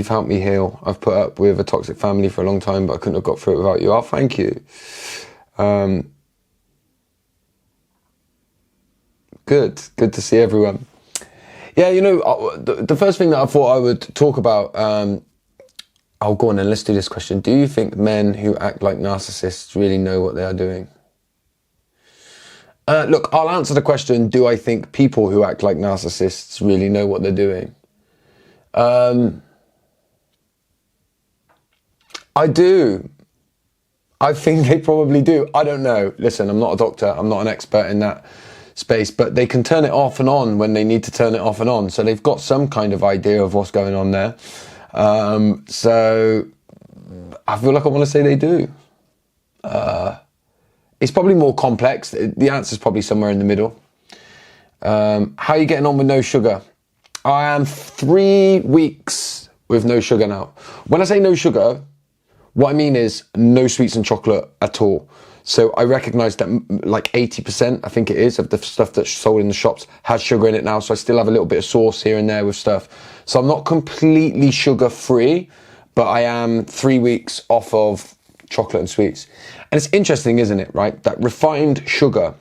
You've helped me heal. I've put up with a toxic family for a long time, but I couldn't have got through it without you. Oh, thank you. Good to see everyone. Yeah, you know, the first thing that I thought I would talk about, I'll go on and let's do this question. Do you think men who act like narcissists really know what they are doing? Look, I'll answer the question, do I think people who act like narcissists really know what they're doing? I do. I think they probably do. I don't know. Listen, I'm not a doctor. I'm not an expert in that space, but they can turn it off and on when they need to turn it off and on. So they've got some kind of idea of what's going on there. So I feel like I want to say they do. It's probably more complex. The answer's probably somewhere in the middle. How are you getting on with no sugar? I am 3 weeks with no sugar now. When I say no sugar, what I mean is no sweets and chocolate at all. So I recognize that like 80%, I think it is, of the stuff that's sold in the shops has sugar in it now. So I still have a little bit of sauce here and there with stuff. So I'm not completely sugar free, but I am 3 weeks off of chocolate and sweets. And it's interesting, isn't it, right? That refined sugar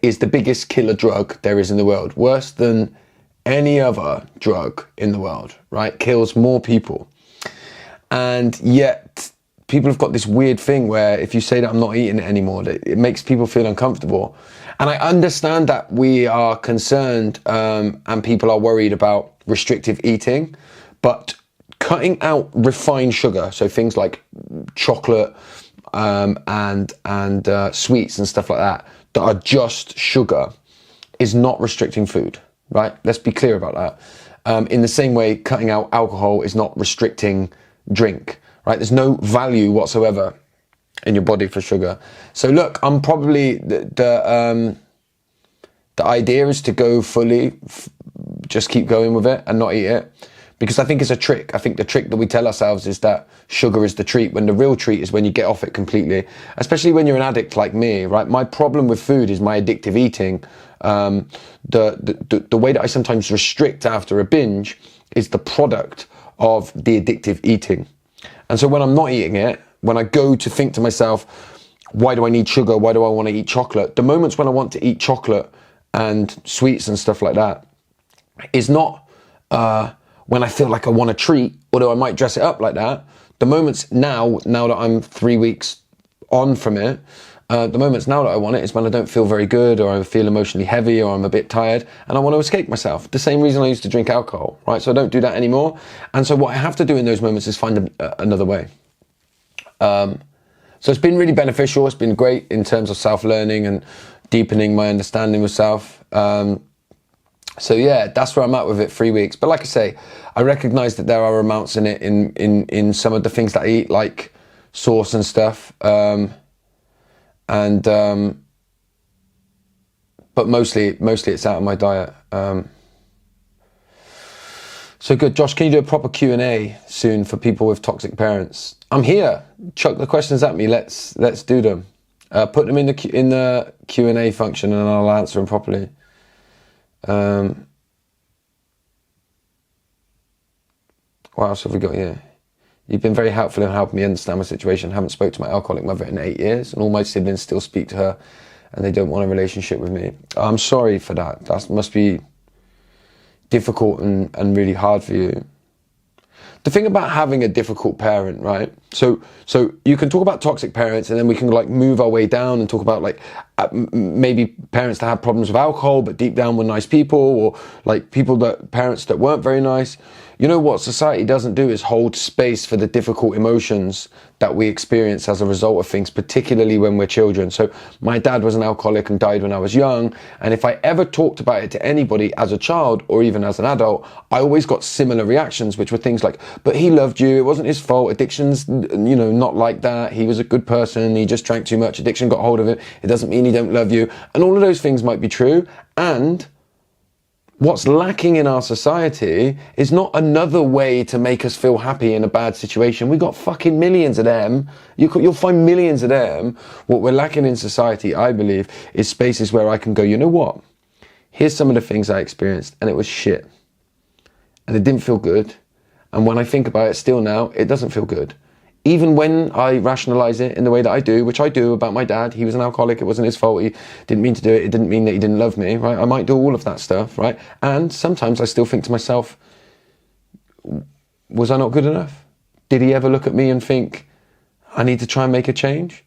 is the biggest killer drug there is in the world. Worse than any other drug in the world, right? Kills more people. And yet people have got this weird thing where if you say that I'm not eating it anymore, it makes people feel uncomfortable. And I understand that we are concerned and people are worried about restrictive eating, but cutting out refined sugar, so things like chocolate and sweets and stuff like that are just sugar, is not restricting food, right? Let's be clear about that. In the same way, cutting out alcohol is not restricting drink, right? There's no value whatsoever in your body for sugar. So look, I'm probably the idea is to go fully, just keep going with it and not eat it, because I think it's a trick. I think the trick that we tell ourselves is that sugar is the treat, when the real treat is when you get off it completely, especially when you're an addict like me, right? My problem with food is my addictive eating. The way that I sometimes restrict after a binge is the product of the addictive eating. And so when I'm not eating it, when I go to think to myself, why do I need sugar? Why do I want to eat chocolate? The moments when I want to eat chocolate and sweets and stuff like that is not when I feel like I want a treat, although I might dress it up like that. The moments now that I'm 3 weeks on from it, the moments now that I want it is when I don't feel very good, or I feel emotionally heavy, or I'm a bit tired and I want to escape myself. The same reason I used to drink alcohol, right? So I don't do that anymore. And so what I have to do in those moments is find another way. So it's been really beneficial. It's been great in terms of self-learning and deepening my understanding of self. So yeah, that's where I'm at with it, 3 weeks. But like I say, I recognize that there are amounts in it in some of the things that I eat, like sauce and stuff. But mostly it's out of my diet. So good. Josh, can you do a proper Q&A soon for people with toxic parents? I'm here. Chuck the questions at me. Let's do them. Put them in the Q&A function and I'll answer them properly. What else have we got here? You've been very helpful in helping me understand my situation. Haven't spoke to my alcoholic mother in 8 years, and all my siblings still speak to her, and they don't want a relationship with me. I'm sorry for that. That must be difficult and really hard for you. The thing about having a difficult parent, right? So you can talk about toxic parents, and then we can like move our way down and talk about like maybe parents that had problems with alcohol, but deep down were nice people, or like parents that weren't very nice. You know what society doesn't do is hold space for the difficult emotions that we experience as a result of things, particularly when we're children. So my dad was an alcoholic and died when I was young. And if I ever talked about it to anybody as a child or even as an adult, I always got similar reactions, which were things like, but he loved you. It wasn't his fault. Addiction's, you know, not like that. He was a good person. He just drank too much. Addiction got hold of him. It doesn't mean he don't love you. And all of those things might be true. And what's lacking in our society is not another way to make us feel happy in a bad situation. We got fucking millions of them. You'll find millions of them. What we're lacking in society, I believe, is spaces where I can go, you know what? Here's some of the things I experienced and it was shit. And it didn't feel good. And when I think about it still now, it doesn't feel good. Even when I rationalize it in the way that I do, which I do about my dad, he was an alcoholic, it wasn't his fault, he didn't mean to do it, it didn't mean that he didn't love me, right? I might do all of that stuff, right? And sometimes I still think to myself, was I not good enough? Did he ever look at me and think, I need to try and make a change?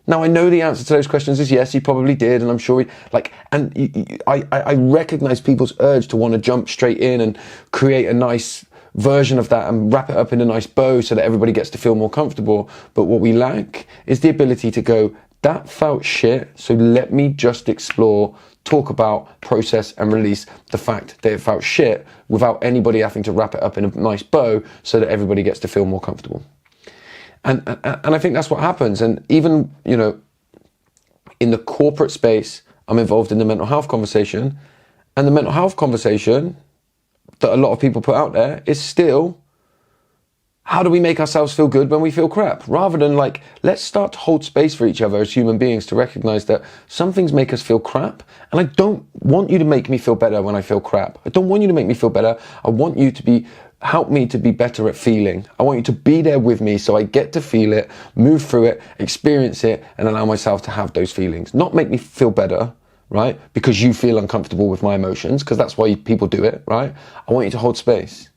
Now, I know the answer to those questions is yes, he probably did, and I'm sure I recognize people's urge to want to jump straight in and create a nice version of that and wrap it up in a nice bow so that everybody gets to feel more comfortable. But what we lack is the ability to go, that felt shit, so let me just explore, talk about, process and release the fact that it felt shit without anybody having to wrap it up in a nice bow so that everybody gets to feel more comfortable. And I think that's what happens. And even, you know, in the corporate space, I'm involved in the mental health conversation, and the mental health conversation that a lot of people put out there is still, how do we make ourselves feel good when we feel crap? Rather than like, let's start to hold space for each other as human beings to recognize that some things make us feel crap. And I don't want you to make me feel better when I feel crap. I don't want you to make me feel better. I want you to help me to be better at feeling. I want you to be there with me so I get to feel it, move through it, experience it, and allow myself to have those feelings. Not make me feel better, right? Because you feel uncomfortable with my emotions, because that's why people do it, right? I want you to hold space.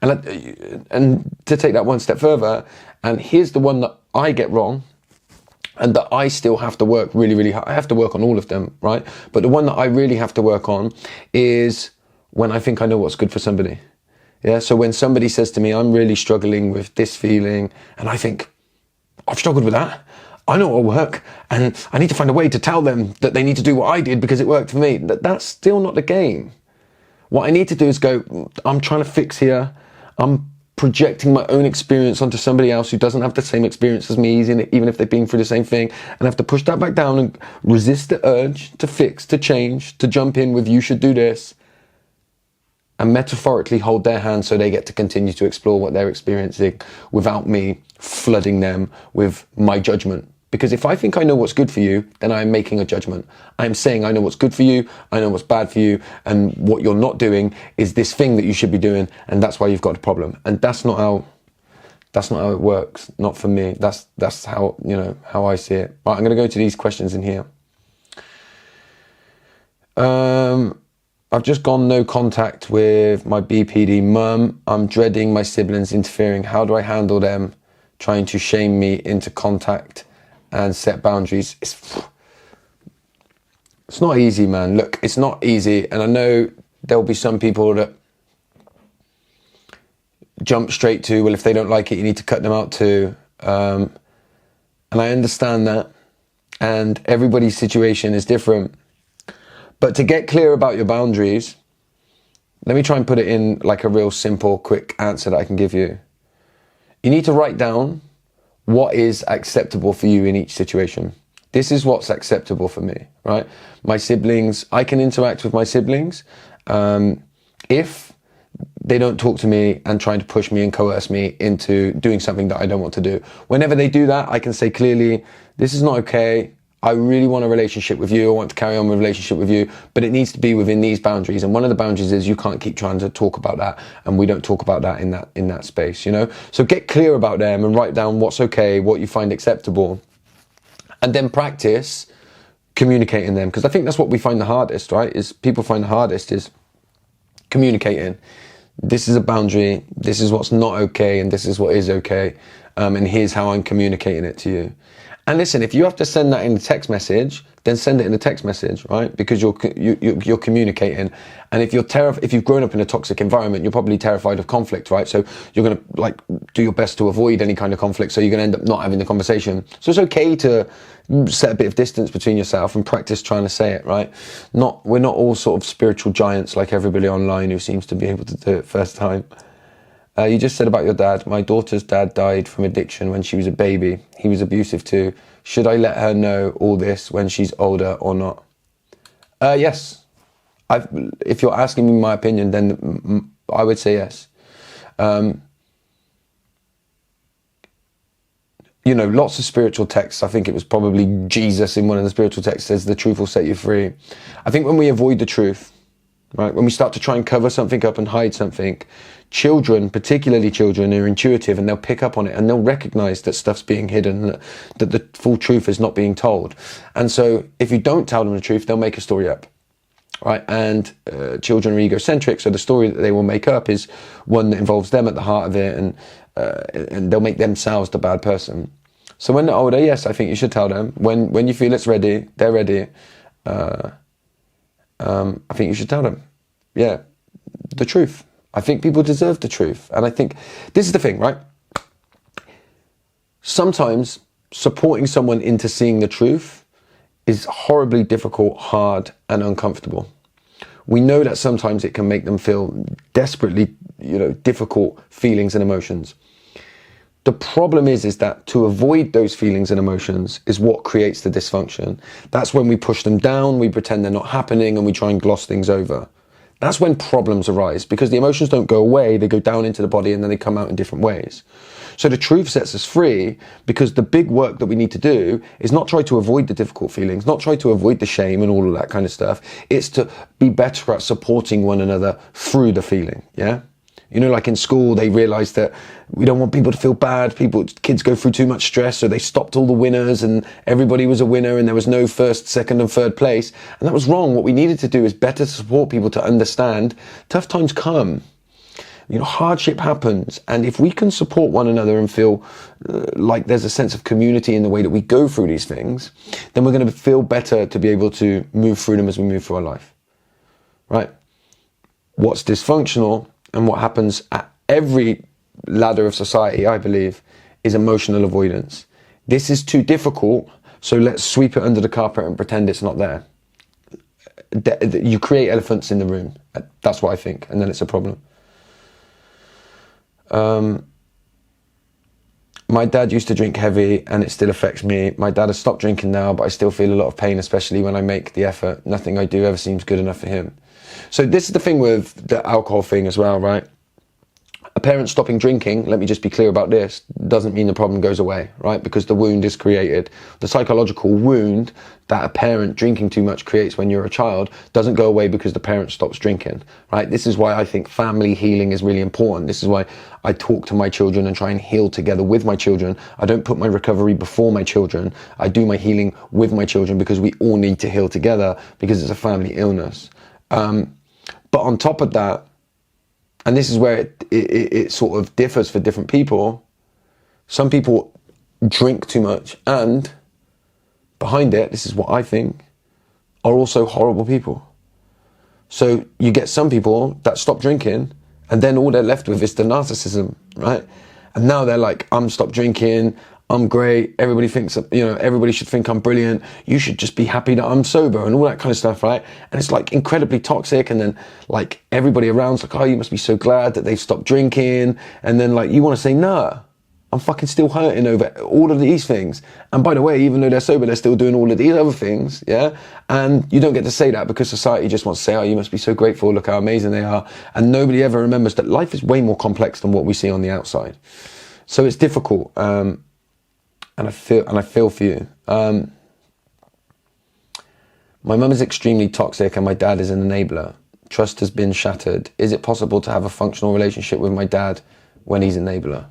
And to take that one step further, and here's the one that I get wrong, and that I still have to work really, really hard. I have to work on all of them, right? But the one that I really have to work on is when I think I know what's good for somebody. Yeah, so when somebody says to me, I'm really struggling with this feeling, and I think, I've struggled with that. I know it'll work, and I need to find a way to tell them that they need to do what I did because it worked for me. That's still not the game. What I need to do is go, I'm trying to fix here. I'm projecting my own experience onto somebody else who doesn't have the same experience as me, even if they've been through the same thing. And I have to push that back down and resist the urge to fix, to change, to jump in with, you should do this. And metaphorically hold their hand so they get to continue to explore what they're experiencing without me flooding them with my judgment. Because if I think I know what's good for you, then I'm making a judgment. I'm saying I know what's good for you, I know what's bad for you, and what you're not doing is this thing that you should be doing, and that's why you've got a problem. And that's not how it works. Not for me. That's how, you know, how I see it. Right, I'm going to go to these questions in here. I've just gone no contact with my BPD mum. I'm dreading my siblings interfering. How do I handle them trying to shame me into contact and set boundaries? It's not easy, man. Look, it's not easy. And I know there'll be some people that jump straight to, well, if they don't like it, you need to cut them out too. And I understand that. And everybody's situation is different. But to get clear about your boundaries, let me try and put it in like a real simple, quick answer that I can give you. You need to write down what is acceptable for you in each situation. This is what's acceptable for me, right? My siblings, I can interact with my siblings if they don't talk to me and trying to push me and coerce me into doing something that I don't want to do. Whenever they do that, I can say clearly, this is not okay. I really want a relationship with you. I want to carry on with a relationship with you, but it needs to be within these boundaries. And one of the boundaries is you can't keep trying to talk about that. And we don't talk about that in that space, you know? So get clear about them and write down what's okay, what you find acceptable, and then practice communicating them. Because I think that's what we find the hardest, right? Is people find the hardest is communicating. This is a boundary. This is what's not okay. And this is what is okay. And here's how I'm communicating it to you. And listen, if you have to send that in a text message, then send it in a text message, right? Because you're communicating. And if you've grown up in a toxic environment, you're probably terrified of conflict, right? So you're going to like do your best to avoid any kind of conflict. So you're going to end up not having the conversation. So it's okay to set a bit of distance between yourself and practice trying to say it, right? We're not all sort of spiritual giants like everybody online who seems to be able to do it first time. You just said about your dad. My daughter's dad died from addiction when she was a baby. He was abusive too. Should I let her know all this when she's older or not? Yes. If you're asking me my opinion, then I would say yes. You know, lots of spiritual texts. I think it was probably Jesus in one of the spiritual texts says the truth will set you free. I think when we avoid the truth, right? When we start to try and cover something up and hide something, children, particularly children, are intuitive and they'll pick up on it and they'll recognize that stuff's being hidden, that the full truth is not being told. And so if you don't tell them the truth, they'll make a story up, right? And children are egocentric, so the story that they will make up is one that involves them at the heart of it, and they'll make themselves the bad person. So when they're older, yes, I think you should tell them. When you feel it's ready, they're ready, I think you should tell them, yeah, the truth. I think people deserve the truth. And I think this is the thing, right? Sometimes supporting someone into seeing the truth is horribly difficult, hard, and uncomfortable. We know that sometimes it can make them feel desperately, difficult feelings and emotions. The problem is that to avoid those feelings and emotions is what creates the dysfunction. That's when we push them down, we pretend they're not happening, and we try and gloss things over. That's when problems arise, because the emotions don't go away, they go down into the body and then they come out in different ways. So the truth sets us free, because the big work that we need to do is not try to avoid the difficult feelings, not try to avoid the shame and all of that kind of stuff. It's to be better at supporting one another through the feeling, yeah? Like in school, they realized that we don't want people to feel bad. Kids go through too much stress, so they stopped all the winners and everybody was a winner and there was no first, second and third place. And that was wrong. What we needed to do is better support people to understand tough times come. Hardship happens. And if we can support one another and feel like there's a sense of community in the way that we go through these things, then we're going to feel better to be able to move through them as we move through our life, right? What's dysfunctional and what happens at every ladder of society, I believe, is emotional avoidance. This is too difficult, so let's sweep it under the carpet and pretend it's not there. You create elephants in the room. That's what I think, and then it's a problem. My dad used to drink heavy and it still affects me. My dad has stopped drinking now, but I still feel a lot of pain, especially when I make the effort. Nothing I do ever seems good enough for him. So this is the thing with the alcohol thing as well, right? A parent stopping drinking, let me just be clear about this, doesn't mean the problem goes away, right? Because the wound is created. The psychological wound that a parent drinking too much creates when you're a child doesn't go away because the parent stops drinking, right? This is why I think family healing is really important. This is why I talk to my children and try and heal together with my children. I don't put my recovery before my children. I do my healing with my children, because we all need to heal together, because it's a family illness. But on top of that, and this is where it sort of differs for different people, some people drink too much, and behind it, this is what I think, are also horrible people. So you get some people that stop drinking, and then all they're left with is the narcissism, right? And now they're like, I'm stopped drinking, I'm great, everybody thinks, everybody should think I'm brilliant, you should just be happy that I'm sober, and all that kind of stuff, right? And it's like incredibly toxic, and then like everybody around's like, oh, you must be so glad that they've stopped drinking, and then like you want to say, nah, I'm fucking still hurting over all of these things. And by the way, even though they're sober, they're still doing all of these other things, yeah? And you don't get to say that, because society just wants to say, oh, you must be so grateful, look how amazing they are. And nobody ever remembers that life is way more complex than what we see on the outside. So it's difficult. And I feel for you. My mum is extremely toxic and my dad is an enabler. Trust has been shattered. Is it possible to have a functional relationship with my dad when he's an enabler?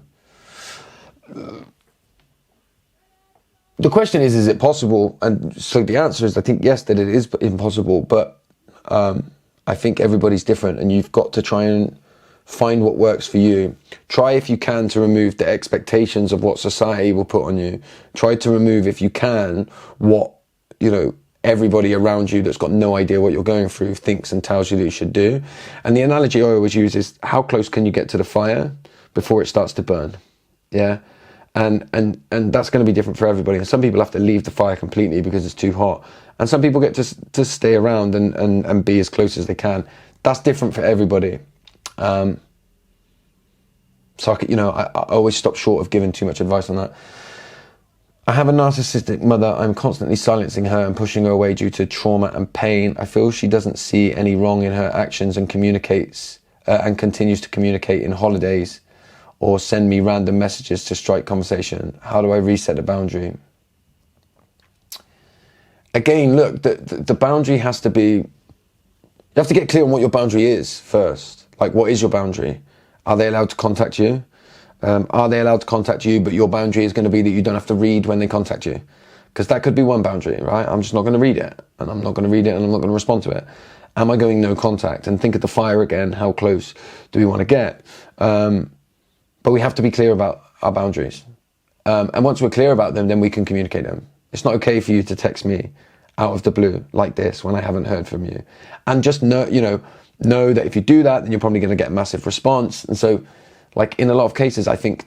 The question is it possible? And so the answer is, I think, yes, that it is impossible, but I think everybody's different, and you've got to try and find what works for you. Try, if you can, to remove the expectations of what society will put on you. Try to remove, if you can, what, everybody around you that's got no idea what you're going through thinks and tells you that you should do. And the analogy I always use is, how close can you get to the fire before it starts to burn? Yeah. And that's going to be different for everybody. And some people have to leave the fire completely because it's too hot. And some people get to stay around and be as close as they can. That's different for everybody. So I always stop short of giving too much advice on that. I have a narcissistic mother. I'm constantly silencing her and pushing her away due to trauma and pain. I feel she doesn't see any wrong in her actions and communicates and continues to communicate in holidays or send me random messages to strike conversation. How do I reset the boundary? Again, look, the boundary has to be, You have to get clear on what your boundary is first. Like, what is your boundary? Are they allowed to contact you? Are they allowed to contact you, but your boundary is going to be that you don't have to read when they contact you? Because that could be one boundary, right? I'm just not going to read it, and I'm not going to read it, and I'm not going to respond to it. Am I going no contact? And think of the fire again. How close do we want to get? But we have to be clear about our boundaries. And once we're clear about them, then we can communicate them. It's not okay for you to text me out of the blue like this when I haven't heard from you. And just know that if you do that, then you're probably going to get a massive response. And so, like, in a lot of cases, I think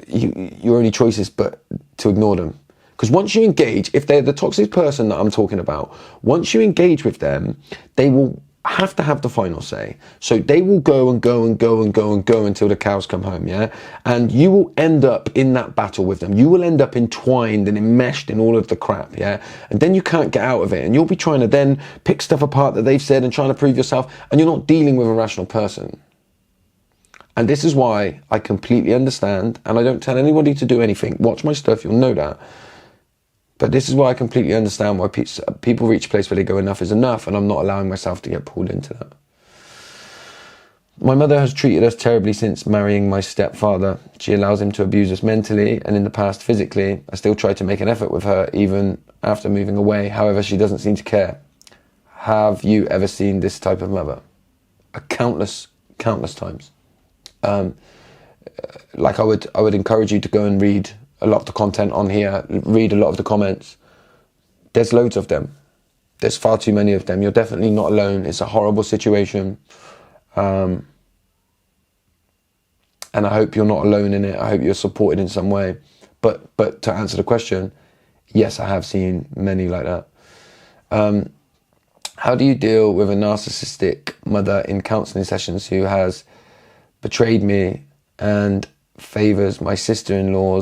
your only choice is but to ignore them. Because once you engage, if they're the toxic person that I'm talking about, once you engage with them, they will have to have the final say. So they will go and go and go and go and go until the cows come home, yeah? And you will end up in that battle with them. You will end up entwined and enmeshed in all of the crap, yeah? And then you can't get out of it. And you'll be trying to then pick stuff apart that they've said and trying to prove yourself. And you're not dealing with a rational person. And this is why I completely understand, and I don't tell anybody to do anything. Watch my stuff, you'll know that. But this is why I completely understand why people reach a place where they go, enough is enough, and I'm not allowing myself to get pulled into that. My mother has treated us terribly since marrying my stepfather. She allows him to abuse us mentally, and in the past physically. I still try to make an effort with her, even after moving away. However, she doesn't seem to care. Have you ever seen this type of mother? Countless times. Like I would encourage you to go and read a lot of the content on here, read a lot of the comments. There's loads of them. There's far too many of them. You're definitely not alone. It's a horrible situation. And I hope you're not alone in it. I hope you're supported in some way. But to answer the question, yes, I have seen many like that. How do you deal with a narcissistic mother in counselling sessions who has betrayed me and favours my sister-in-law,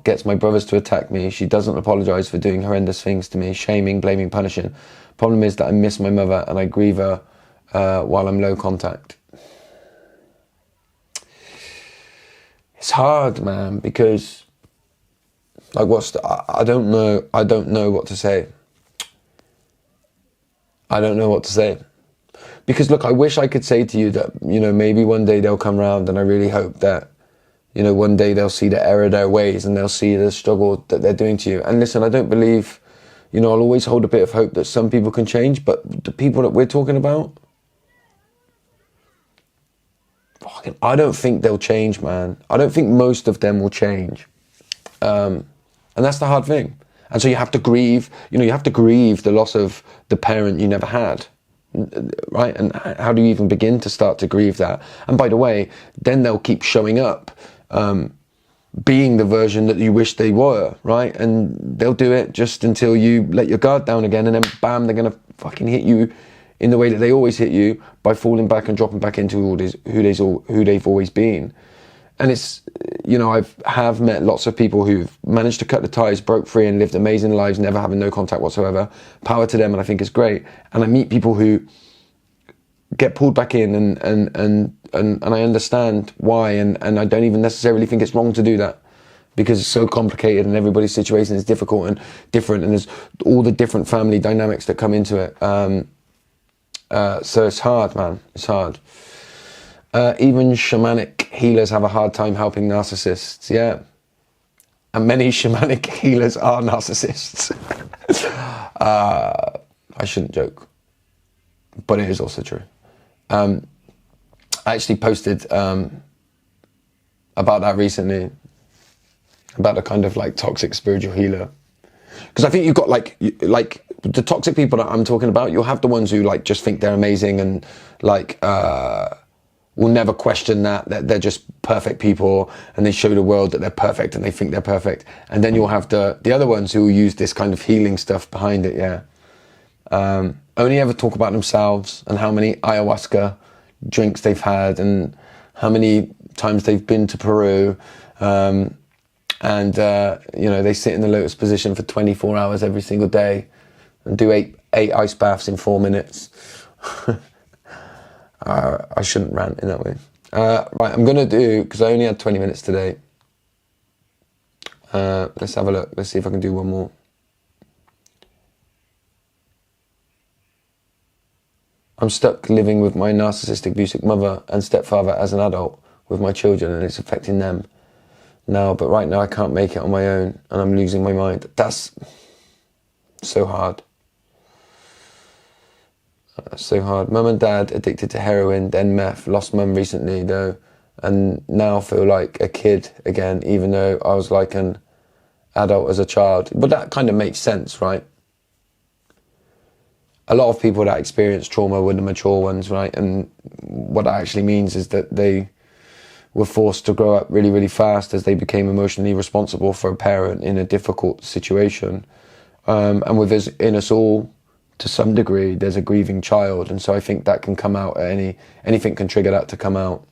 gets my brothers to attack me? She doesn't apologise for doing horrendous things to me, shaming, blaming, punishing. Problem is that I miss my mother and I grieve her while I'm low contact. It's hard, man, because like I don't know what to say. I don't know what to say. Because look, I wish I could say to you that, maybe one day they'll come round, and I really hope that, one day they'll see the error of their ways and they'll see the struggle that they're doing to you. And listen, I don't believe, I'll always hold a bit of hope that some people can change, but the people that we're talking about, I don't think they'll change, man. I don't think most of them will change. And that's the hard thing. And so you have to grieve, you have to grieve the loss of the parent you never had. Right? And how do you even begin to start to grieve that? And by the way, then they'll keep showing up, being the version that you wish they were, right? And they'll do it just until you let your guard down again, and then bam, they're gonna fucking hit you in the way that they always hit you, by falling back and dropping back into who they've always been. And it's, I have met lots of people who've managed to cut the ties, broke free, and lived amazing lives, never having no contact whatsoever. Power to them, and I think it's great. And I meet people who get pulled back in, and I understand why, and I don't even necessarily think it's wrong to do that, because it's so complicated and everybody's situation is difficult and different, and there's all the different family dynamics that come into it. So it's hard, man. It's hard. Even shamanic healers have a hard time helping narcissists, yeah. And many shamanic healers are narcissists. I shouldn't joke, but it is also true. I actually posted about that recently, about the kind of like toxic spiritual healer. Because I think you've got like the toxic people that I'm talking about, you'll have the ones who like just think they're amazing and like will never question that they're just perfect people, and they show the world that they're perfect and they think they're perfect. And then you'll have the other ones who will use this kind of healing stuff behind it, yeah. Only ever talk about themselves and how many ayahuasca drinks they've had and how many times they've been to Peru. And they sit in the lotus position for 24 hours every single day and do eight ice baths in 4 minutes. I shouldn't rant in that way. Right, I'm going to do, because I only had 20 minutes today. Let's have a look. Let's see if I can do one more. I'm stuck living with my narcissistic abusive mother and stepfather as an adult with my children, and it's affecting them now. But right now I can't make it on my own and I'm losing my mind. That's so hard. So hard. Mum and dad addicted to heroin, then meth. Lost mum recently though, and now feel like a kid again, even though I was like an adult as a child. But that kind of makes sense, right? A lot of people that experience trauma were the mature ones, right? And what that actually means is that they were forced to grow up really, really fast as they became emotionally responsible for a parent in a difficult situation. And within us all, to some degree, there's a grieving child. And so I think that can come out at anything can trigger that to come out.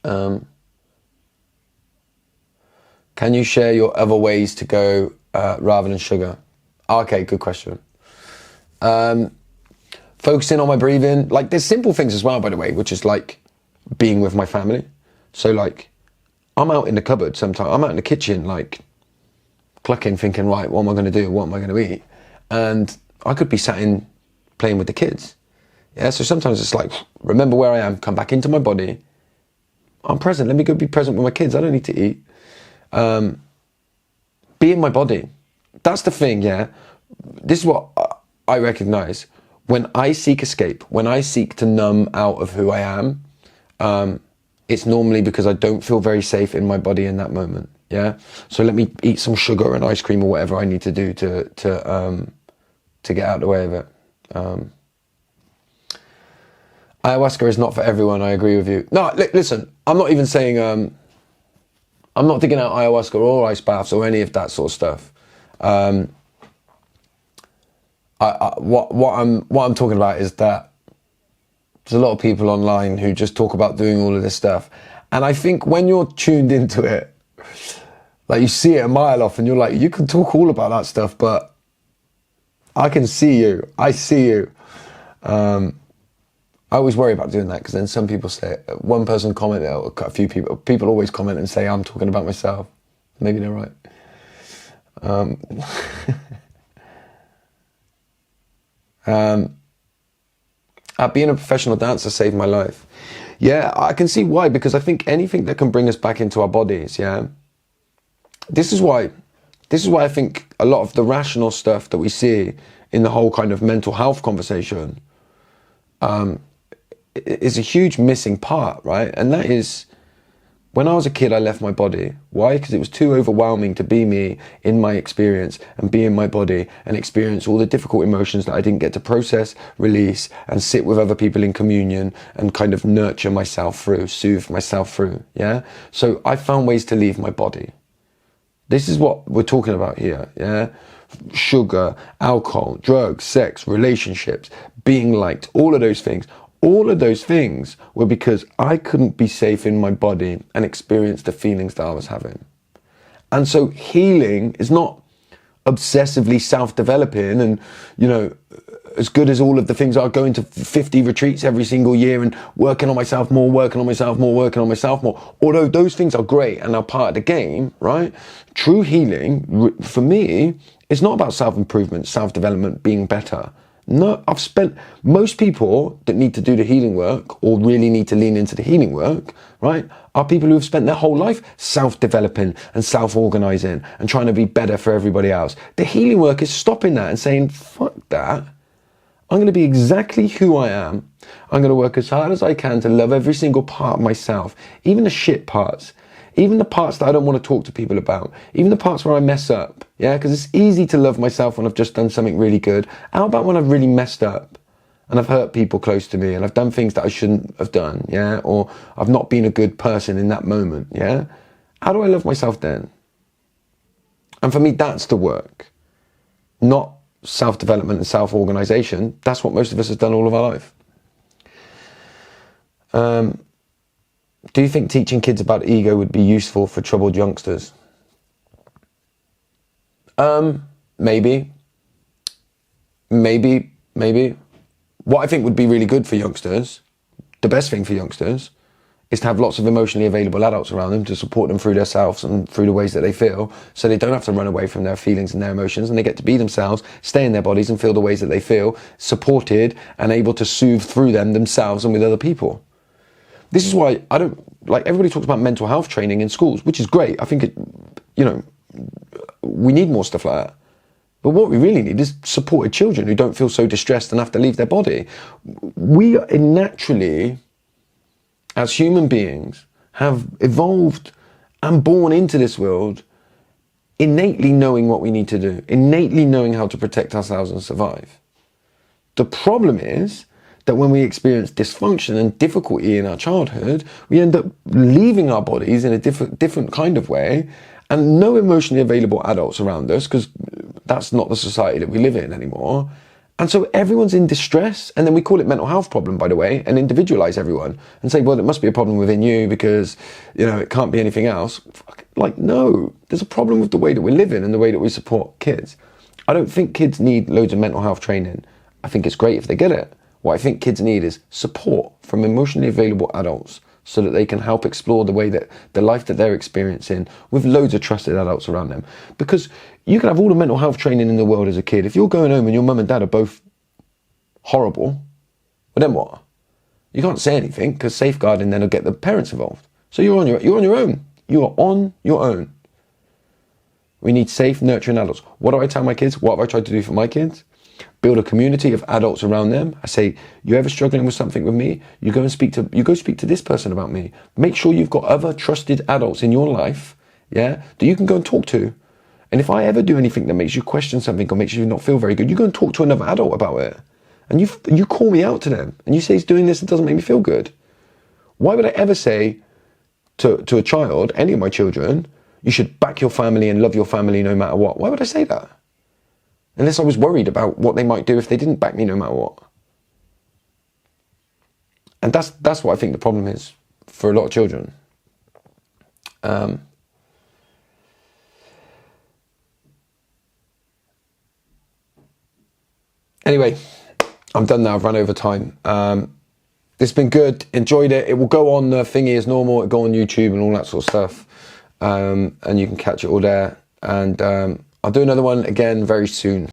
Can you share your other ways to go rather than sugar? Okay, good question. Focusing on my breathing. Like, there's simple things as well, by the way, which is like being with my family. So like, I'm out in the cupboard sometimes, I'm out in the kitchen, like clucking, thinking, right, what am I going to do? What am I going to eat? And I could be sat in playing with the kids. Yeah, so sometimes it's like, remember where I am, come back into my body. I'm present, let me go be present with my kids. I don't need to eat. Be in my body. That's the thing, yeah. This is what I recognize. When I seek escape, when I seek to numb out of who I am, it's normally because I don't feel very safe in my body in that moment. Yeah. So let me eat some sugar and ice cream or whatever I need to do to get out of the way of it. Ayahuasca is not for everyone. I agree with you. No, listen, I'm not even saying, I'm not digging out ayahuasca or ice baths or any of that sort of stuff. What I'm talking about is that there's a lot of people online who just talk about doing all of this stuff. And I think when you're tuned into it, like you see it a mile off and you're like, you can talk all about that stuff, but I can see you. I see you. I always worry about doing that because then some people say, one person commented, or a few people always comment and say, I'm talking about myself. Maybe they're right. Being a professional dancer saved my life. Yeah, I can see why, because I think anything that can bring us back into our bodies, yeah. This is why I think a lot of the rational stuff that we see in the whole kind of mental health conversation is a huge missing part, right? And that is, when I was a kid, I left my body. Why? Because it was too overwhelming to be me in my experience and be in my body and experience all the difficult emotions that I didn't get to process, release, and sit with other people in communion and kind of nurture myself through, soothe myself through, yeah? So I found ways to leave my body. This is what we're talking about here, yeah? Sugar, alcohol, drugs, sex, relationships, being liked, all of those things. All of those things were because I couldn't be safe in my body and experience the feelings that I was having. And so healing is not obsessively self-developing and, you know, as good as all of the things are, going to 50 retreats every single year and working on myself more, working on myself more, working on myself more. Although those things are great and are part of the game, right? True healing, for me, is not about self-improvement, self-development, being better. No, most people that need to do the healing work or really need to lean into the healing work, right, are people who have spent their whole life self-developing and self-organizing and trying to be better for everybody else. The healing work is stopping that and saying, fuck that. I'm going to be exactly who I am. I'm going to work as hard as I can to love every single part of myself, even the shit parts. Even the parts that I don't want to talk to people about. Even the parts where I mess up. Yeah, because it's easy to love myself when I've just done something really good. How about when I've really messed up? And I've hurt people close to me and I've done things that I shouldn't have done. Yeah, or I've not been a good person in that moment. Yeah. How do I love myself then? And for me, that's the work. Not self-development and self-organization. That's what most of us have done all of our life. Do you think teaching kids about ego would be useful for troubled youngsters? Maybe. What I think would be really good for youngsters, the best thing for youngsters, is to have lots of emotionally available adults around them to support them through themselves and through the ways that they feel, so they don't have to run away from their feelings and their emotions, and they get to be themselves, stay in their bodies and feel the ways that they feel, supported and able to soothe through them themselves and with other people. This is why I don't, like, everybody talks about mental health training in schools, which is great. I think it, you know, we need more stuff like that. But what we really need is supported children who don't feel so distressed and have to leave their body. We are naturally, as human beings, have evolved and born into this world innately knowing what we need to do, innately knowing how to protect ourselves and survive. The problem is that when we experience dysfunction and difficulty in our childhood, we end up leaving our bodies in a different kind of way, and no emotionally available adults around us, because that's not the society that we live in anymore. And so everyone's in distress, and then we call it mental health problem, by the way, and individualize everyone and say, well, it must be a problem within you because, you know, it can't be anything else. Like, no, there's a problem with the way that we live in and the way that we support kids. I don't think kids need loads of mental health training. I think it's great if they get it. What I think kids need is support from emotionally available adults so that they can help explore the way that the life that they're experiencing with loads of trusted adults around them. Because you can have all the mental health training in the world as a kid. If you're going home and your mum and dad are both horrible, well, then what? You can't say anything because safeguarding then will get the parents involved. So you're on your own. You are on your own. We need safe, nurturing adults. What do I tell my kids? What have I tried to do for my kids? Build a community of adults around them. I say, you ever struggling with something with me? You go speak to this person about me. Make sure you've got other trusted adults in your life, yeah, that you can go and talk to. And if I ever do anything that makes you question something or makes you not feel very good, you go and talk to another adult about it. And you call me out to them and you say he's doing this and doesn't make me feel good. Why would I ever say to a child, any of my children, you should back your family and love your family no matter what? Why would I say that? Unless I was worried about what they might do if they didn't back me no matter what. And that's what I think the problem is for a lot of children. Anyway, I'm done now. I've run over time. It's been good. Enjoyed it. It will go on the thingy as normal. It'll go on YouTube and all that sort of stuff. And you can catch it all there. And I'll do another one again very soon.